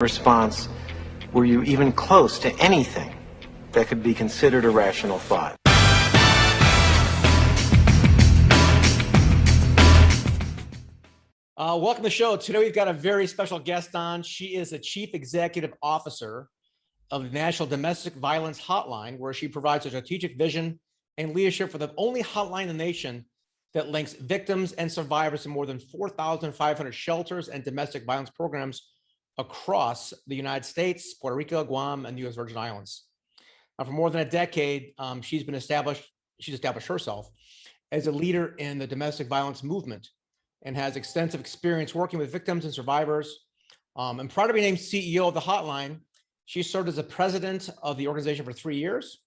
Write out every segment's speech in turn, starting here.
response, were you even close to anything that could be considered a rational thought? Welcome to the show. Today we've got a very special guest on. She is the Chief Executive Officer of the National Domestic Violence Hotline, where she provides a strategic vision and leadership for the only hotline in the nation that links victims and survivors to more than 4,500 shelters and domestic violence programs across the United States, Puerto Rico, Guam, and the U.S. Virgin Islands. Now, for more than a decade, she's established herself as a leader in the domestic violence movement and has extensive experience working with victims and survivors. And prior to being named CEO of the hotline, she served as the president of the organization for 3 years.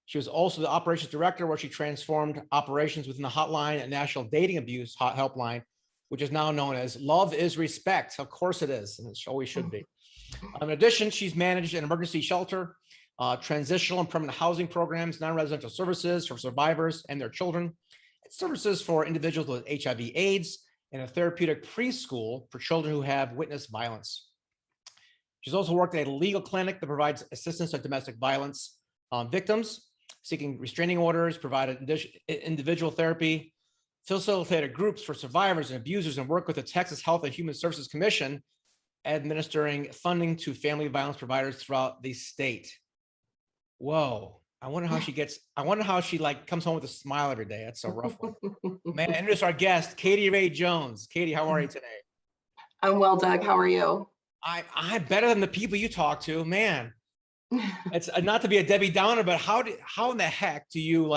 She was also the operations director, where she transformed operations within the hotline and national dating abuse helpline, which is now known as Love is Respect. Of course it is, and it always should be. In addition, she's managed an emergency shelter, transitional and permanent housing programs, non-residential services for survivors and their children, and services for individuals with HIV/AIDS, and a therapeutic preschool for children who have witnessed violence. She's also worked at a legal clinic that provides assistance to domestic violence victims, seeking restraining orders, provided individual therapy, facilitated groups for survivors and abusers, and worked with the Texas Health and Human Services Commission, administering funding to family violence providers throughout the state. Whoa. I wonder how she like comes home with a smile every day. That's a rough one. Man, introduce our guest, Katie Ray Jones. Katie, how are you today? I'm well, Doug. How are you? I'm better than the people you talk to, man. It's not to be a Debbie Downer, but how in the heck do you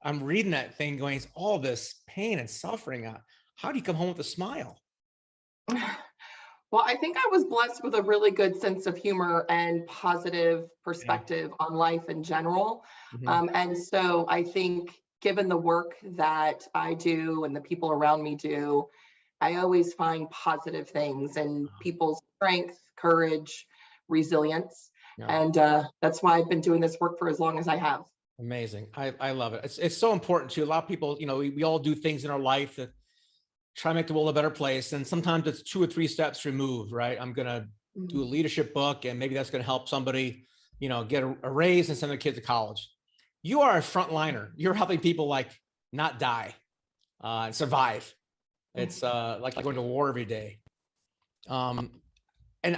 I'm reading that thing going, it's all this pain and suffering. How do you come home with a smile? Well, I think I was blessed with a really good sense of humor and positive perspective on life in general. And so I think given the work that I do and the people around me do, I always find positive things in people's strength, courage, resilience. And that's why I've been doing this work for as long as I have. Amazing. I love it. It's so important too. A lot of people, we all do things in our life that try to make the world a better place. And sometimes it's 2 or 3 steps removed, right? I'm going to do a leadership book, and maybe that's going to help somebody, get a raise and send their kid to college. You are a frontliner. You're helping people not die and survive. It's like going to war every day. And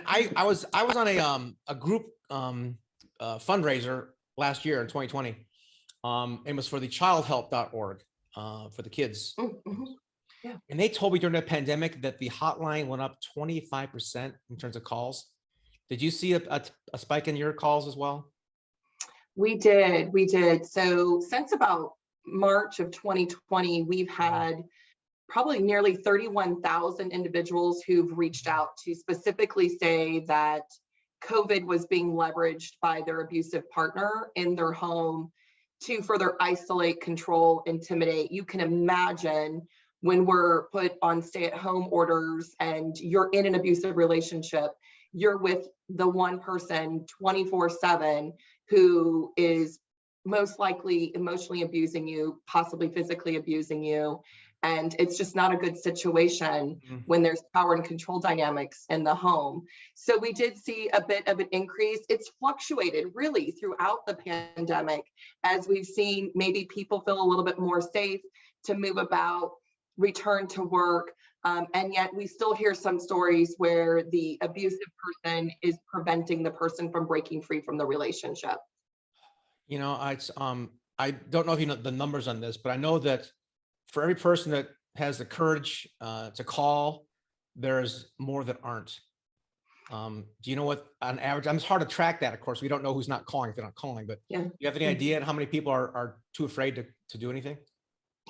I was on a group fundraiser last year in 2020. It was for the childhelp.org for the kids. Yeah. And they told me during the pandemic that the hotline went up 25% in terms of calls. Did you see a spike in your calls as well? We did. So since about March of 2020, we've had probably nearly 31,000 individuals who've reached out to specifically say that COVID was being leveraged by their abusive partner in their home to further isolate, control, intimidate. You can imagine when we're put on stay-at-home orders and you're in an abusive relationship, you're with the one person 24/7 who is most likely emotionally abusing you, possibly physically abusing you. And it's just not a good situation when there's power and control dynamics in the home. So we did see a bit of an increase. It's fluctuated really throughout the pandemic, as we've seen maybe people feel a little bit more safe to move about, return to work. And yet we still hear some stories where the abusive person is preventing the person from breaking free from the relationship. I don't know if you know the numbers on this, but I know that for every person that has the courage to call, there's more that aren't. Do you know what on average? It's hard to track that. Of course, we don't know who's not calling if they're not calling, but do you have any idea how many people are too afraid to do anything?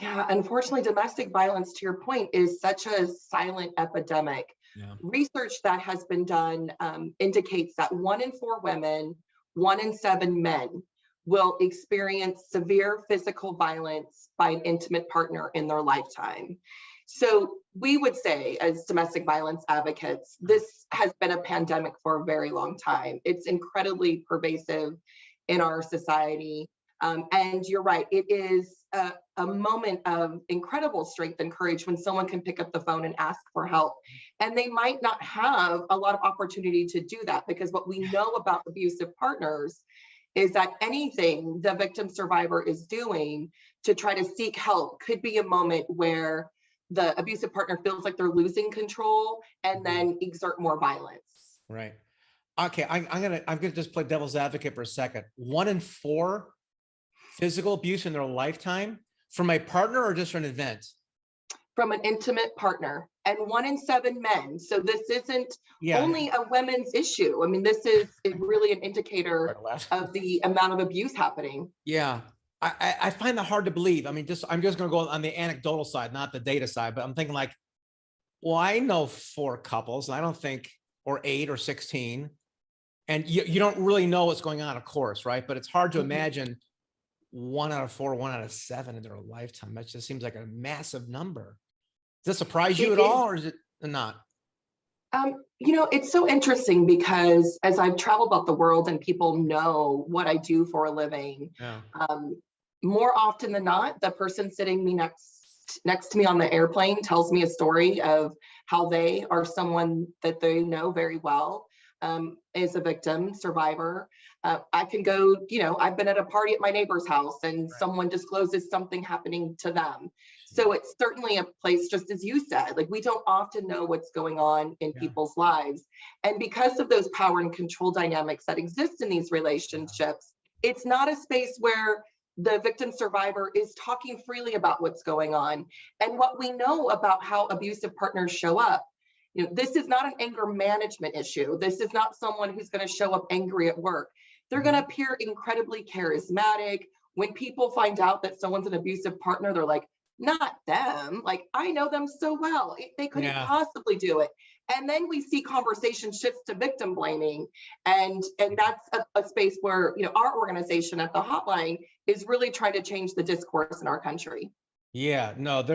Yeah, unfortunately, domestic violence, to your point, is such a silent epidemic. Yeah. Research that has been done indicates that 1 in 4 women, 1 in 7 men will experience severe physical violence by an intimate partner in their lifetime. So we would say, as domestic violence advocates, this has been a pandemic for a very long time. It's incredibly pervasive in our society. And you're right, it is a moment of incredible strength and courage when someone can pick up the phone and ask for help. And they might not have a lot of opportunity to do that, because what we know about abusive partners is that anything the victim survivor is doing to try to seek help could be a moment where the abusive partner feels like they're losing control and then exert more violence. Right. Okay. I'm gonna just play devil's advocate for a second. 1 in 4 physical abuse in their lifetime from a partner or just from an event? From an intimate partner, and 1 in 7 men. So this isn't only a women's issue. I mean, this is really an indicator of the amount of abuse happening. Yeah. I find that hard to believe. I mean, I'm just going to go on the anecdotal side, not the data side, but I'm thinking like, well, I know 4 couples, I don't think, or 8 or 16, and you don't really know what's going on, of course, right? But it's hard to imagine 1 out of 4, 1 out of 7 in their lifetime. That just seems like a massive number. Does that surprise you at all, or is it not? It's so interesting because as I've traveled about the world and people know what I do for a living, more often than not, the person sitting next to me on the airplane tells me a story of how they are someone that they know very well, is a victim survivor. I can go, I've been at a party at my neighbor's house and someone discloses something happening to them. So it's certainly a place, just as you said, like we don't often know what's going on in people's lives. And because of those power and control dynamics that exist in these relationships, it's not a space where the victim survivor is talking freely about what's going on. And what we know about how abusive partners show up, this is not an anger management issue. This is not someone who's going to show up angry at work. They're going to appear incredibly charismatic. When people find out that someone's an abusive partner, they're like, not them. Like, I know them so well. They couldn't possibly do it. And then we see conversation shifts to victim blaming. And that's a space where, our organization at the hotline is really trying to change the discourse in our country. Yeah, no,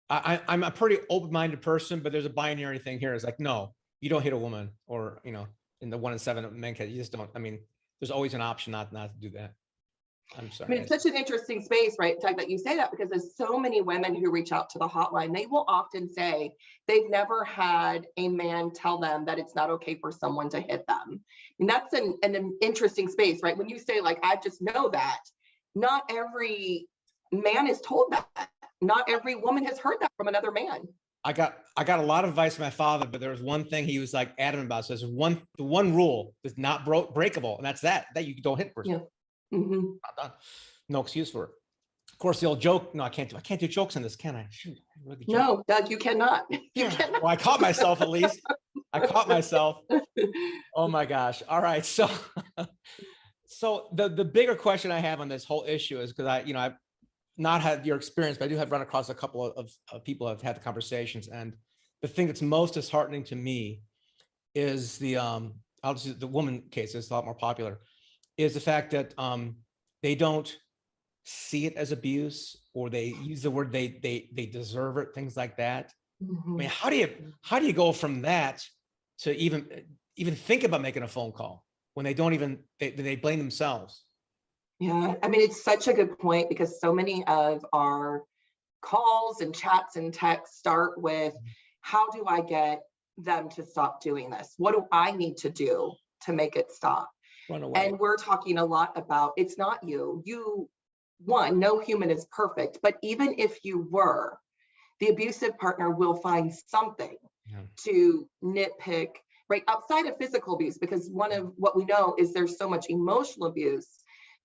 I'm a pretty open-minded person, but there's a binary thing here. It's like, no, you don't hit a woman, or, in the 1 in 7 men case, you just don't. I mean, there's always an option not to do that. I'm sorry. I mean, it's such an interesting space, right, Doug, that you say that, because there's so many women who reach out to the hotline. They will often say they've never had a man tell them that it's not okay for someone to hit them. And that's an interesting space, right? When you say, like, I just know that, not every man is told that. Not every woman has heard that from another man. I got a lot of advice from my father, but there was one thing he was like adamant about. So there's the one rule is not breakable, and that's that you don't hit a person. Not done. No excuse for it. Of course, the old joke. No, I can't do jokes on this, can I? Shoot, no, Doug, you cannot. You cannot. Well, I caught myself at least. I caught myself. Oh my gosh. All right. So the bigger question I have on this whole issue is, because I've not had your experience, but I do have run across a couple of people who have had the conversations. And the thing that's most disheartening to me is the woman case is a lot more popular, is the fact that they don't see it as abuse, or they use the word they deserve it, things like that. I mean, how do you go from that to even think about making a phone call when they don't even they blame themselves? Yeah, I mean, it's such a good point, because so many of our calls and chats and texts start with, how do I get them to stop doing this? What do I need to do to make it stop? Run away. And we're talking a lot about, it's not you. No human is perfect, but even if you were, the abusive partner will find something to nitpick, right, outside of physical abuse, because one of what we know is there's so much emotional abuse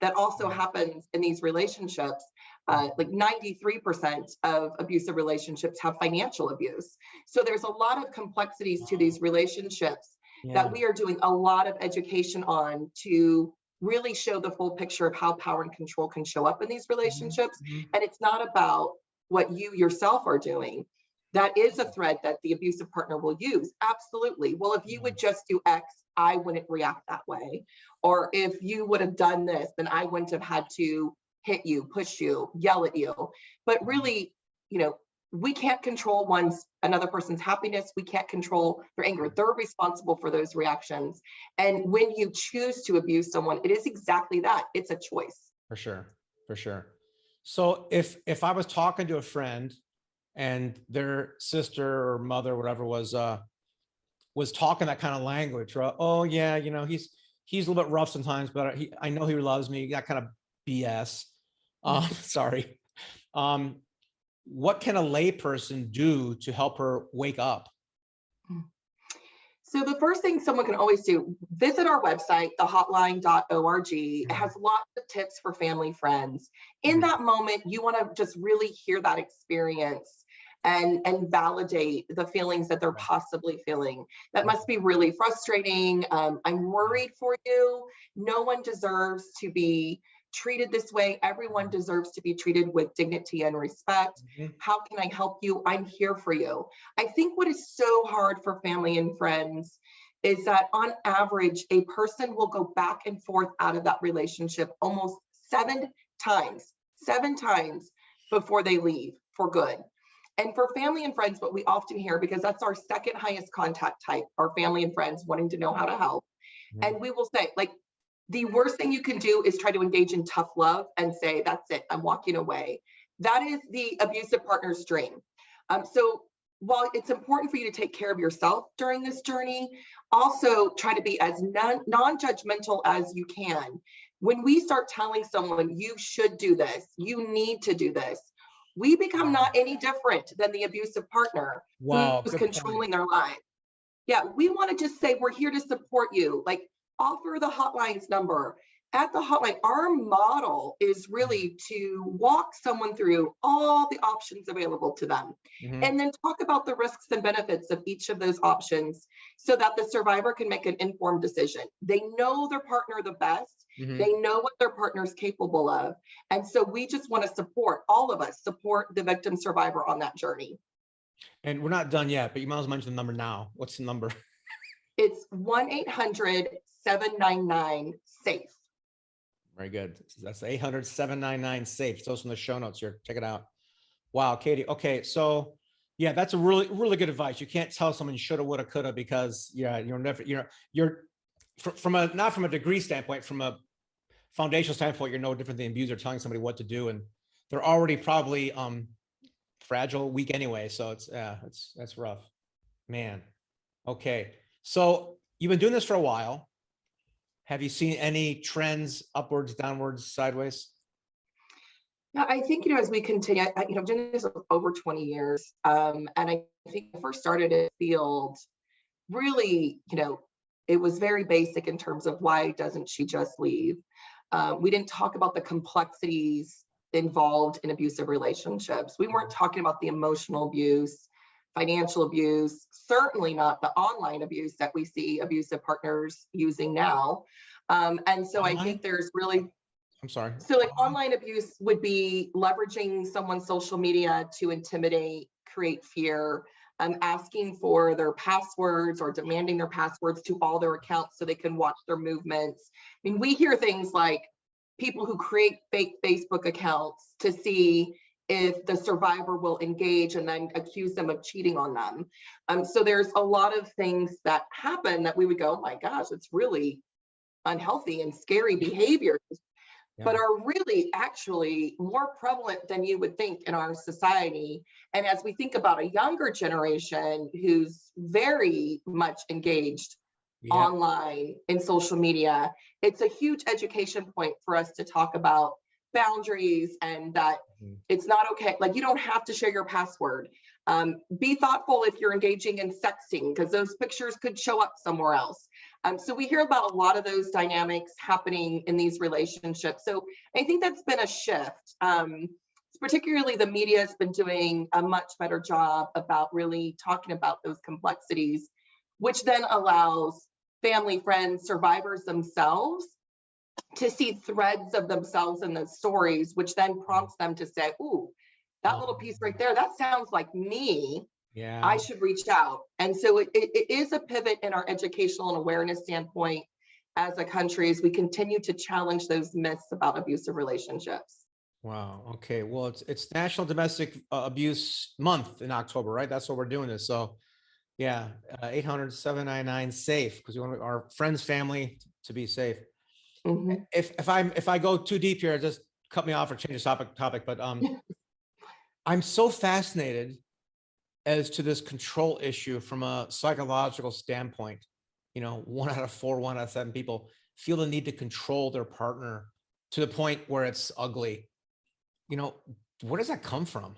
that also happens in these relationships. Like 93% of abusive relationships have financial abuse. So there's a lot of complexities to these relationships that we are doing a lot of education on, to really show the full picture of how power and control can show up in these relationships. And it's not about what you yourself are doing. That is a thread that the abusive partner will use. Absolutely. Well, if you would just do X, I wouldn't react that way. Or if you would have done this, then I wouldn't have had to hit you, push you, yell at you. But really, we can't control another person's happiness. We can't control their anger. They're responsible for those reactions. And when you choose to abuse someone, it is exactly that. It's a choice. For sure. For sure. So if I was talking to a friend and their sister or mother, or whatever, was talking that kind of language, right? Oh yeah, he's a little bit rough sometimes, but I know he loves me. That kind of BS. Sorry. Um, what can a layperson do to help her wake up? So the first thing someone can always do, visit our website, thehotline.org. It has lots of tips for family, friends. In that moment, you want to just really hear that experience and validate the feelings that they're possibly feeling. That must be really frustrating. I'm worried for you. No one deserves to be treated this way. Everyone deserves to be treated with dignity and respect. How can I help you? I'm here for you. I think what is so hard for family and friends is that on average, a person will go back and forth out of that relationship almost 7 times before they leave for good. And for family and friends, what we often hear, because that's our second highest contact type, our family and friends wanting to know how to help. And we will say, like, the worst thing you can do is try to engage in tough love and say, that's it, I'm walking away. That is the abusive partner's dream. So while it's important for you to take care of yourself during this journey, also try to be as non-judgmental as you can. When we start telling someone, you should do this, you need to do this, we become not any different than the abusive partner who's controlling their lives. Yeah, we want to just say, we're here to support you. Like, offer the hotline's number. At the hotline, our model is really to walk someone through all the options available to them, and then talk about the risks and benefits of each of those options so that the survivor can make an informed decision. They know their partner the best. They know what their partner is capable of. And so we just want to support, all of us, support the victim survivor on that journey. And we're not done yet, but you might as well mention the number now. What's the number? It's 1-800-799-SAFE. Very good. That's 800-799-SAFE. Those from the show notes here. Check it out. Wow, Katie. Okay, so yeah, that's a really, really good advice. You can't tell someone you shoulda, woulda, coulda, because you're from a, not from a degree standpoint, from a foundational standpoint, you're no different than the abuser telling somebody what to do, and they're already probably fragile, weak anyway. So that's rough, man. Okay, so you've been doing this for a while. Have you seen any trends upwards, downwards, sideways? Yeah, I think, as we continue, I'm doing this over 20 years. And I think I first started in the field, really, it was very basic in terms of why doesn't she just leave? We didn't talk about the complexities involved in abusive relationships. We weren't talking about the emotional abuse, financial abuse, certainly not the online abuse that we see abusive partners using now. And so I think there's really, I'm sorry. So like online abuse would be leveraging someone's social media to intimidate, create fear, asking for their passwords or demanding their passwords to all their accounts so they can watch their movements. I mean, we hear things like people who create fake Facebook accounts to see if the survivor will engage and then accuse them of cheating on them. So there's a lot of things that happen that we would go, oh my gosh, it's really unhealthy and scary behaviors, but are really actually more prevalent than you would think in our society. And as we think about a younger generation who's very much engaged online in social media, it's a huge education point for us to talk about boundaries and that it's not okay. Like, you don't have to share your password. Be thoughtful if you're engaging in sexting, because those pictures could show up somewhere else. So we hear about a lot of those dynamics happening in these relationships. So I think that's been a shift. Particularly the media has been doing a much better job about really talking about those complexities, which then allows family, friends, survivors themselves to see threads of themselves in the stories, which then prompts them to say, ooh, that little piece right there, that sounds like me. Yeah, I should reach out. And so it is a pivot in our educational and awareness standpoint as a country as we continue to challenge those myths about abusive relationships. Wow. Okay. Well, it's National Domestic Abuse Month in October, right? That's what we're doing this. So yeah, 800-799-SAFE, because we want our friends, family to be safe. Mhm. If I go too deep here, just cut me off or change the topic. But I'm so fascinated as to this control issue from a psychological standpoint. You know, 1 out of 4, 1 out of 7 people feel the need to control their partner to the point where it's ugly. You know, where does that come from?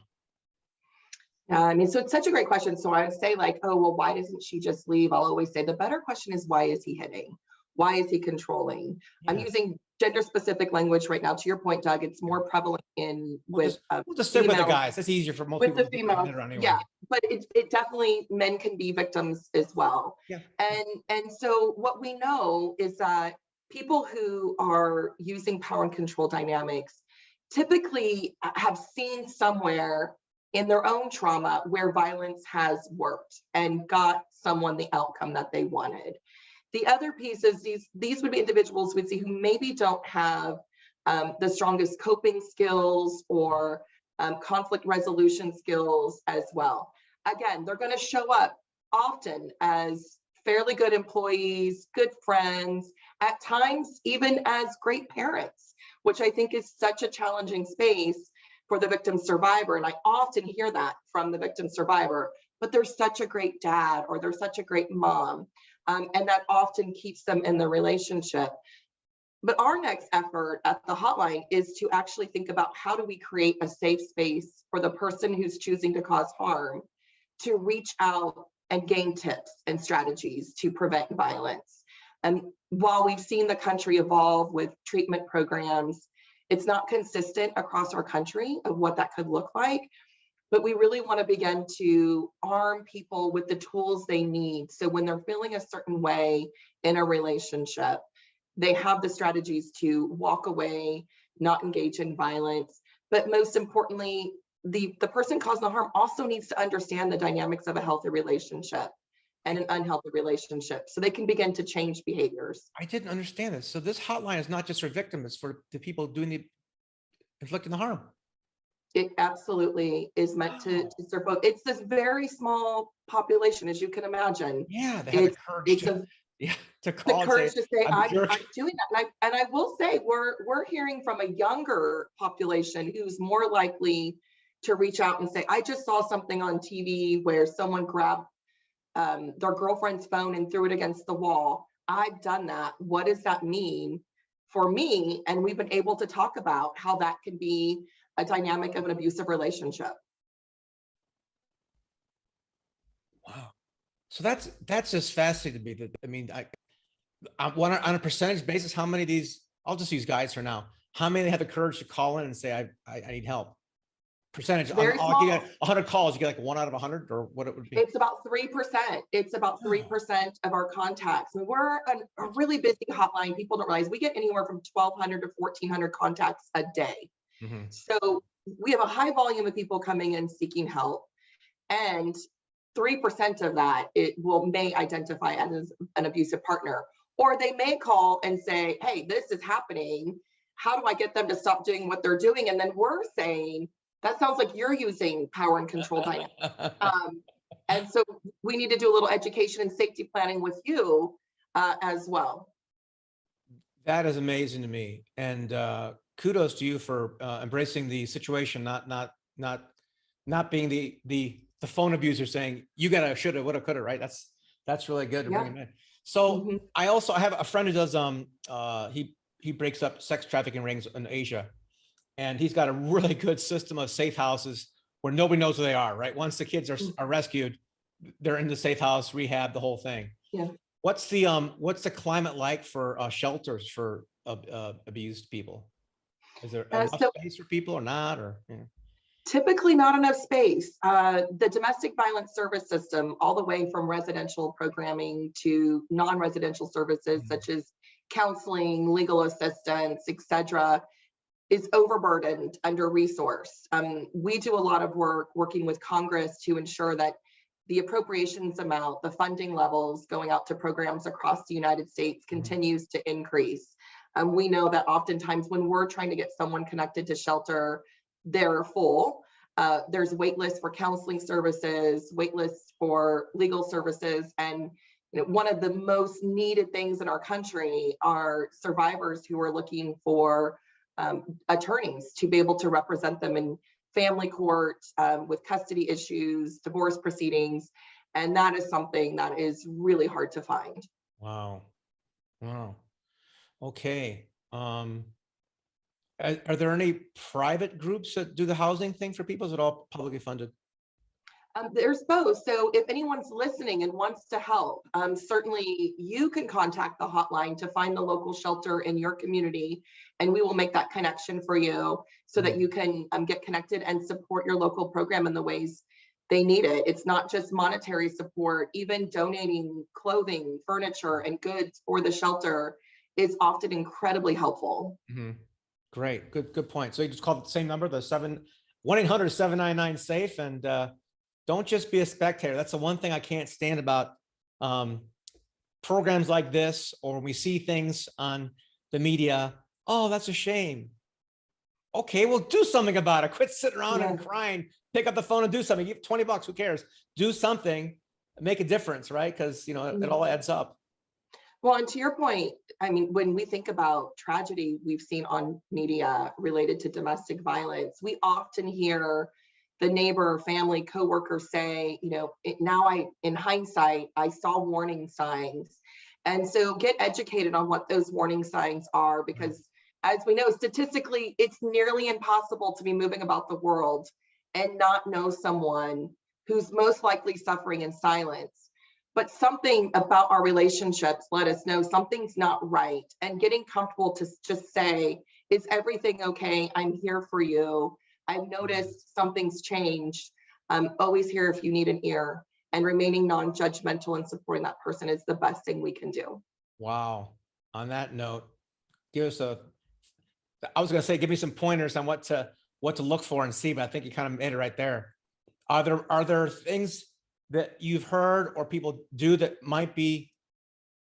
I mean, so it's such a great question. So I would say like, oh, well, why doesn't she just leave? I'll always say the better question is, why is he hitting? Why is he controlling? I'm Yeah. using gender specific language right now. To your point, Doug, it's more prevalent in We'll just stick with the females, guys. That's easier for most with people the to get their females. head around anyway. Yeah, but it definitely, men can be victims as well. Yeah. And so what we know is that people who are using power and control dynamics typically have seen somewhere in their own trauma where violence has worked and got someone the outcome that they wanted. The other piece is these would be individuals we'd see who maybe don't have the strongest coping skills or conflict resolution skills as well. Again, they're going to show up often as fairly good employees, good friends, at times even as great parents, which I think is such a challenging space for the victim survivor. And I often hear that from the victim survivor, but they're such a great dad or they're such a great mom. And that often keeps them in the relationship. But our next effort at the hotline is to actually think about, how do we create a safe space for the person who's choosing to cause harm to reach out and gain tips and strategies to prevent violence. And while we've seen the country evolve with treatment programs, it's not consistent across our country of what that could look like. But we really want to begin to arm people with the tools they need. So when they're feeling a certain way in a relationship, they have the strategies to walk away, not engage in violence. But most importantly, the person causing the harm also needs to understand the dynamics of a healthy relationship and an unhealthy relationship, so they can begin to change behaviors. I didn't understand this. So this hotline is not just for victims, it's for the people doing the inflicting the harm. It absolutely is meant to serve both. It's this very small population, as you can imagine. Yeah, they have the courage to call the courage and say, to say, I'm jerk. doing that. And I will say, we're hearing from a younger population who's more likely to reach out and say, I just saw something on TV where someone grabbed their girlfriend's phone and threw it against the wall. I've done that. What does that mean for me? And we've been able to talk about how that can be a dynamic of an abusive relationship. Wow. So that's just fascinating to me. I mean, I want on a percentage basis, how many of these, I'll just use guys for now, how many have the courage to call in and say, I need help? Percentage, I'll get 100 calls, you get like 1 out of 100, or what it would be? It's about 3%. It's about 3% of our contacts. And we're a really busy hotline. People don't realize we get anywhere from 1,200 to 1,400 contacts a day. Mm-hmm. So we have a high volume of people coming in seeking help, and 3% of that may identify as an abusive partner, or they may call and say, hey, this is happening. How do I get them to stop doing what they're doing? And then we're saying, that sounds like you're using power and control dynamics. And so we need to do a little education and safety planning with you as well. That is amazing to me. And kudos to you for embracing the situation, not being the phone abuser saying, you gotta, shoulda, woulda, coulda, right? That's really good to bring him in. So I have a friend who does, he breaks up sex trafficking rings in Asia. And he's got a really good system of safe houses where nobody knows where they are, right? Once the kids are rescued, they're in the safe house, rehab, the whole thing. Yeah. What's the climate like for shelters for abused people? Is there enough space for people or not? Or typically not enough space. The domestic violence service system, all the way from residential programming to non-residential services such as counseling, legal assistance, etc., is overburdened, under-resourced. We do a lot of work working with Congress to ensure that the appropriations amount, the funding levels going out to programs across the United States continues to increase. We know that oftentimes when we're trying to get someone connected to shelter, they're full. There's wait lists for counseling services, wait lists for legal services, and one of the most needed things in our country are survivors who are looking for attorneys to be able to represent them in family court, with custody issues, divorce proceedings. And that is something that is really hard to find. Wow. Wow. Okay. Are there any private groups that do the housing thing for people? Is it all publicly funded? There's both. So if anyone's listening and wants to help, certainly you can contact the hotline to find the local shelter in your community, and we will make that connection for you so that you can get connected and support your local program in the ways they need it. It's not just monetary support, even donating clothing, furniture, and goods for the shelter is often incredibly helpful. Mm-hmm. Great. Good point. So you just call the same number, the 1-800-799-SAFE, and don't just be a spectator. That's the one thing I can't stand about programs like this, or when we see things on the media. Oh, that's a shame. Okay, well, do something about it. Quit sitting around and crying. Pick up the phone and do something. Give $20. Who cares? Do something. Make a difference, right? Because it all adds up. Well, and to your point, I mean, when we think about tragedy we've seen on media related to domestic violence, we often hear the neighbor, family, coworker say, in hindsight, I saw warning signs. And so get educated on what those warning signs are, because as we know, statistically, it's nearly impossible to be moving about the world and not know someone who's most likely suffering in silence. But something about our relationships let us know something's not right, and getting comfortable to just say, is everything okay? I'm here for you. I've noticed something's changed. I'm always here if you need an ear, and remaining non-judgmental and supporting that person is the best thing we can do. Wow. On that note, give me some pointers on what to look for and see, but I think you kind of made it right there. Are there things that you've heard or people do that might be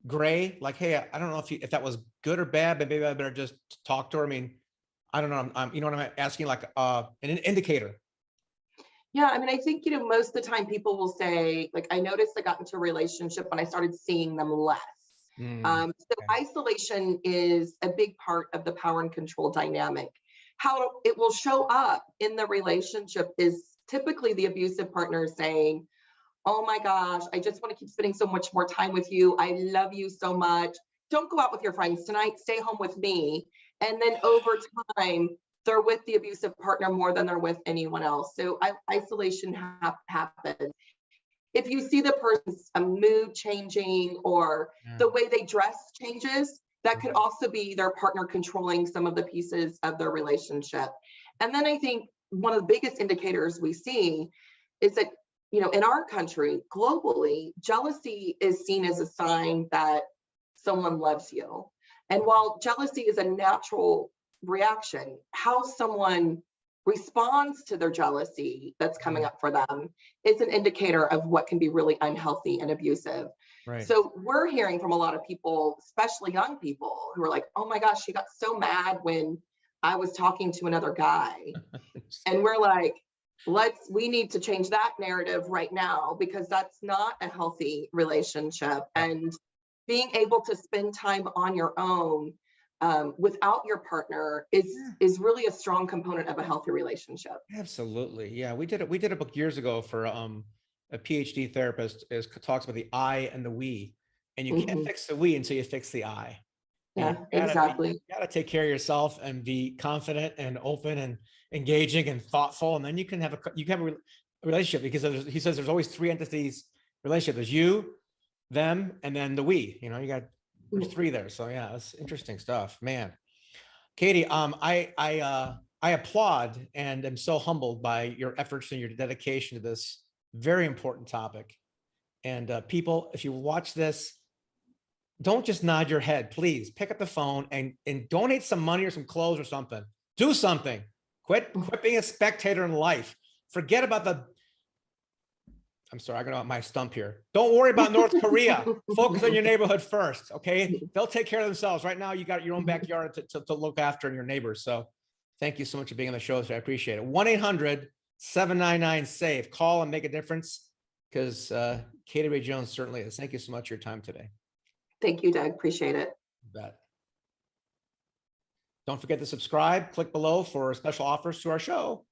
gray? Like, hey, I don't know if that was good or bad, but maybe I better just talk to her. I mean, I don't know. You know what I'm asking? Like an indicator. Yeah, I mean, I think, most of the time people will say, like, I noticed I got into a relationship when I started seeing them less. So isolation is a big part of the power and control dynamic. How it will show up in the relationship is typically the abusive partner saying, oh my gosh, I just want to keep spending so much more time with you. I love you so much. Don't go out with your friends tonight. Stay home with me. And then over time, they're with the abusive partner more than they're with anyone else. So isolation happens. If you see the person's mood changing or the way they dress changes, that could also be their partner controlling some of the pieces of their relationship. And then I think one of the biggest indicators we see is that, in our country, globally, jealousy is seen as a sign that someone loves you. And while jealousy is a natural reaction, how someone responds to their jealousy that's coming up for them is an indicator of what can be really unhealthy and abusive. Right. So we're hearing from a lot of people, especially young people, who are like, oh my gosh, she got so mad when I was talking to another guy. And we're like, we need to change that narrative right now, because that's not a healthy relationship. And being able to spend time on your own without your partner is really a strong component of a healthy relationship. Absolutely. Yeah. We did a book years ago for a PhD therapist talks about the I and the we, and you can't fix the we until you fix the I. Yeah, exactly. You gotta take care of yourself and be confident and open and engaging and thoughtful, and then you can have a relationship, because he says there's always three entities relationship. There's you, them, and then the we. There's three there. So yeah, it's interesting stuff, man. Katie, I applaud and am so humbled by your efforts and your dedication to this very important topic. And people, if you watch this, don't just nod your head. Please pick up the phone and donate some money or some clothes or something. Do something. Quit being a spectator in life. Forget about I'm sorry, I got out my stump here. Don't worry about North Korea. Focus on your neighborhood first, okay? They'll take care of themselves. Right now, you got your own backyard to look after and your neighbors. So thank you so much for being on the show today. I appreciate it. 1-800-799-SAFE. Call and make a difference. because Katie Ray Jones certainly is. Thank you so much for your time today. Thank you, Doug. Appreciate it. You bet. Don't forget to subscribe. Click below for special offers to our show.